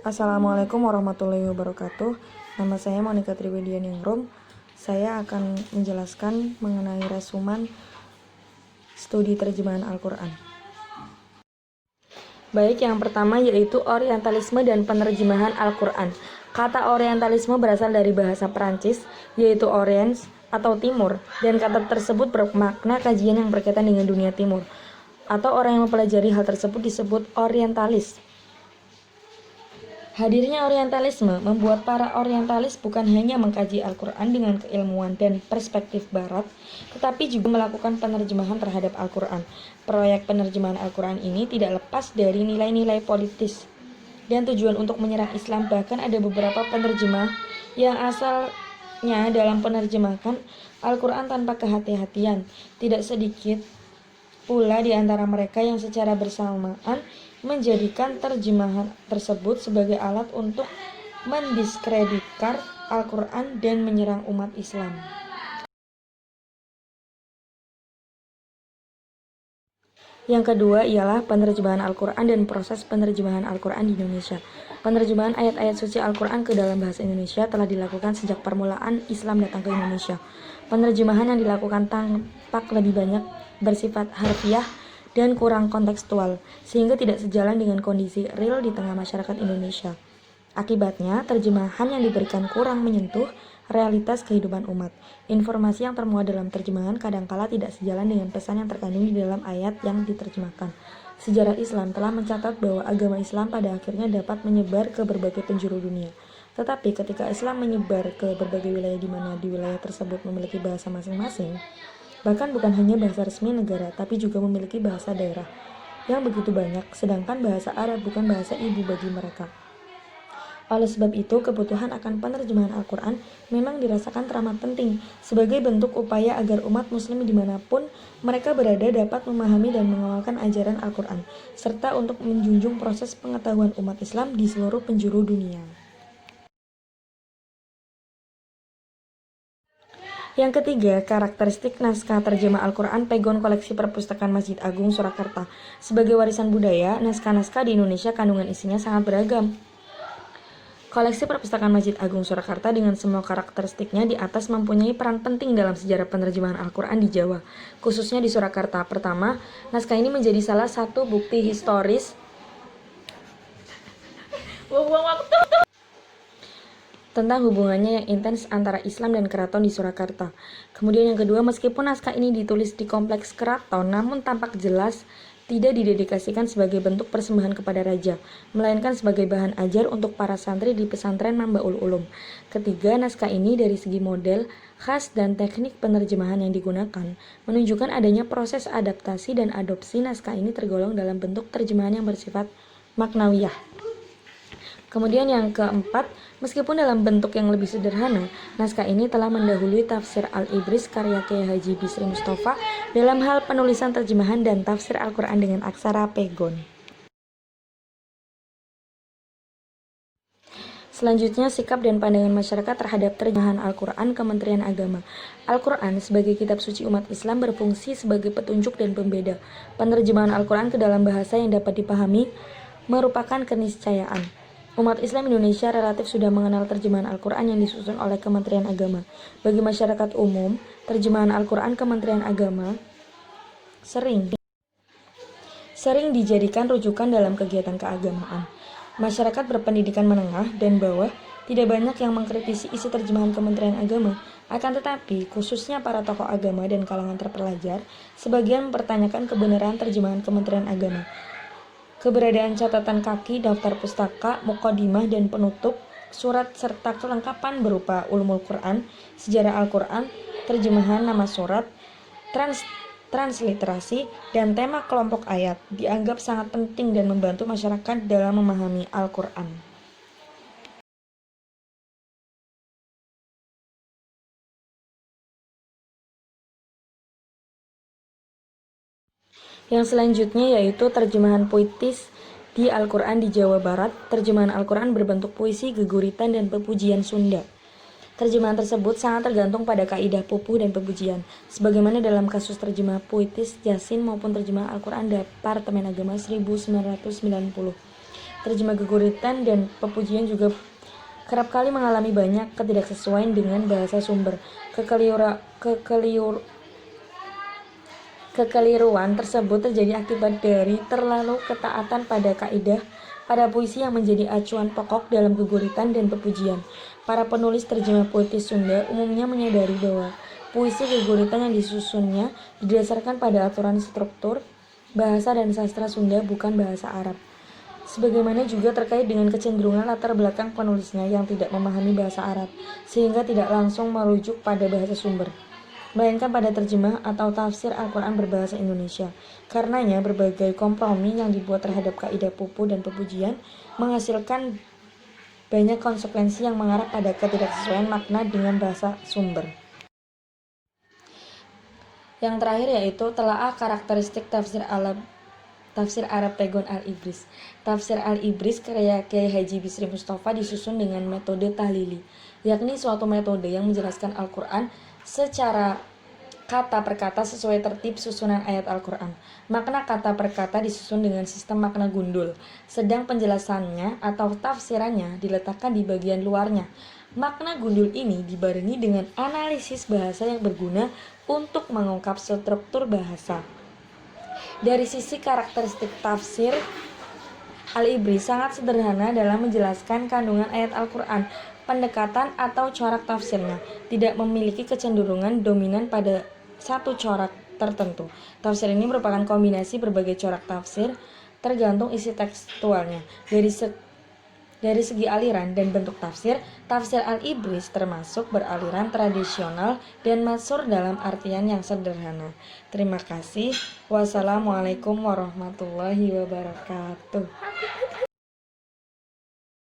Assalamualaikum warahmatullahi wabarakatuh. Nama saya Monica Triwedianingrum. Saya akan menjelaskan mengenai resumen studi terjemahan Al-Quran. Baik, yang pertama yaitu orientalisme dan penerjemahan Al-Quran. Kata orientalisme berasal dari bahasa Perancis, yaitu Orient atau timur, dan kata tersebut bermakna kajian yang berkaitan dengan dunia timur, atau orang yang mempelajari hal tersebut disebut orientalis. Hadirnya orientalisme membuat para orientalis bukan hanya mengkaji Al-Quran dengan keilmuan dan perspektif barat, tetapi juga melakukan penerjemahan terhadap Al-Quran. Proyek penerjemahan Al-Quran ini tidak lepas dari nilai-nilai politis dan tujuan untuk menyerang Islam. Bahkan ada beberapa penerjemah yang asalnya dalam penerjemahan Al-Quran tanpa kehati-hatian. Tidak sedikit pula di antara mereka yang secara bersamaan menjadikan terjemahan tersebut sebagai alat untuk mendiskreditkan Al-Quran dan menyerang umat Islam. Yang kedua ialah penerjemahan Al-Quran dan proses penerjemahan Al-Quran di Indonesia. Penerjemahan ayat-ayat suci Al-Quran ke dalam bahasa Indonesia telah dilakukan sejak permulaan Islam datang ke Indonesia. Penerjemahan yang dilakukan tampak lebih banyak bersifat harfiah dan kurang kontekstual, sehingga tidak sejalan dengan kondisi real di tengah masyarakat Indonesia. Akibatnya, terjemahan yang diberikan kurang menyentuh realitas kehidupan umat. Informasi yang termuat dalam terjemahan kadangkala tidak sejalan dengan pesan yang terkandung di dalam ayat yang diterjemahkan. Sejarah Islam telah mencatat bahwa agama Islam pada akhirnya dapat menyebar ke berbagai penjuru dunia. Tetapi ketika Islam menyebar ke berbagai wilayah di mana di wilayah tersebut memiliki bahasa masing-masing, bahkan bukan hanya bahasa resmi negara, tapi juga memiliki bahasa daerah yang begitu banyak, sedangkan bahasa Arab bukan bahasa ibu bagi mereka. Oleh sebab itu, kebutuhan akan penerjemahan Al-Quran memang dirasakan teramat penting sebagai bentuk upaya agar umat muslim dimanapun mereka berada dapat memahami dan mengamalkan ajaran Al-Quran, serta untuk menjunjung proses pengetahuan umat Islam di seluruh penjuru dunia. Yang ketiga, karakteristik naskah terjemah Al-Quran pegon koleksi perpustakaan Masjid Agung Surakarta. Sebagai warisan budaya, naskah-naskah di Indonesia kandungan isinya sangat beragam. Koleksi perpustakaan Masjid Agung Surakarta dengan semua karakteristiknya di atas mempunyai peran penting dalam sejarah penerjemahan Al-Quran di Jawa, khususnya di Surakarta. Pertama, naskah ini menjadi salah satu bukti historis tentang hubungannya yang intens antara Islam dan keraton di Surakarta. Kemudian yang kedua, meskipun naskah ini ditulis di kompleks keraton, namun tampak jelas tidak didedikasikan sebagai bentuk persembahan kepada raja, melainkan sebagai bahan ajar untuk para santri di pesantren Mambaul Ulum. Ketiga, naskah ini dari segi model, khas, dan teknik penerjemahan yang digunakan, menunjukkan adanya proses adaptasi dan adopsi. Naskah ini tergolong dalam bentuk terjemahan yang bersifat maknawiyah. Kemudian yang keempat, meskipun dalam bentuk yang lebih sederhana, naskah ini telah mendahului tafsir Al-Ibris karya Kiai Haji Bisri Mustafa dalam hal penulisan terjemahan dan tafsir Al-Quran dengan aksara pegon. Selanjutnya, sikap dan pandangan masyarakat terhadap terjemahan Al-Quran Kementerian Agama. Al-Quran sebagai kitab suci umat Islam berfungsi sebagai petunjuk dan pembeda. Penerjemahan Al-Quran ke dalam bahasa yang dapat dipahami merupakan keniscayaan. Umat Islam Indonesia relatif sudah mengenal terjemahan Al-Quran yang disusun oleh Kementerian Agama. Bagi masyarakat umum, terjemahan Al-Quran Kementerian Agama sering dijadikan rujukan dalam kegiatan keagamaan. Masyarakat berpendidikan menengah dan bawah tidak banyak yang mengkritisi isi terjemahan Kementerian Agama. Akan tetapi, khususnya para tokoh agama dan kalangan terpelajar, sebagian mempertanyakan kebenaran terjemahan Kementerian Agama. Keberadaan catatan kaki, daftar pustaka, muqaddimah dan penutup, surat serta kelengkapan berupa ulumul Quran, sejarah Al-Quran, terjemahan nama surat, transliterasi, dan tema kelompok ayat dianggap sangat penting dan membantu masyarakat dalam memahami Al-Quran. Yang selanjutnya yaitu terjemahan puitis di Al-Quran di Jawa Barat. Terjemahan Al-Quran berbentuk puisi, geguritan, dan pepujian Sunda. Terjemahan tersebut sangat tergantung pada kaidah pupuh dan pepujian, sebagaimana dalam kasus terjemah puitis Yasin maupun terjemah Al-Quran Departemen Agama 1990. Terjemah geguritan dan pepujian juga kerap kali mengalami banyak ketidaksesuaian dengan bahasa sumber. Kekeliruan tersebut terjadi akibat dari terlalu ketaatan pada kaidah pada puisi yang menjadi acuan pokok dalam geguritan dan pepujian. Para penulis terjemah puitis Sunda umumnya menyadari bahwa puisi geguritan yang disusunnya didasarkan pada aturan struktur, bahasa dan sastra Sunda, bukan bahasa Arab. Sebagaimana juga terkait dengan kecenderungan latar belakang penulisnya yang tidak memahami bahasa Arab, sehingga tidak langsung merujuk pada bahasa sumber, melainkan pada terjemah atau tafsir Al-Quran berbahasa Indonesia. Karenanya, berbagai kompromi yang dibuat terhadap kaidah pupu dan pepujian menghasilkan banyak konsekuensi yang mengarah pada ketidaksesuaian makna dengan bahasa sumber. Yang terakhir yaitu telaah karakteristik tafsir Arab Pegon Al-Ibris. Tafsir Al-Ibris karya Kiai Haji Bisri Mustafa disusun dengan metode tahlili, yakni suatu metode yang menjelaskan Al-Quran secara kata per kata sesuai tertib susunan ayat Al-Quran. Makna kata per kata disusun dengan sistem makna gundul, sedang penjelasannya atau tafsirannya diletakkan di bagian luarnya. Makna gundul ini dibarengi dengan analisis bahasa yang berguna untuk mengungkap struktur bahasa. Dari sisi karakteristik tafsir, Al-Ibris sangat sederhana dalam menjelaskan kandungan ayat Al-Quran. Pendekatan atau corak tafsirnya tidak memiliki kecenderungan dominan pada satu corak tertentu. Tafsir ini merupakan kombinasi berbagai corak tafsir tergantung isi tekstualnya. Dari segi aliran dan bentuk tafsir, tafsir Al-Ibris termasuk beraliran tradisional dan masyhur dalam artian yang sederhana. Terima kasih. Wassalamualaikum warahmatullahi wabarakatuh.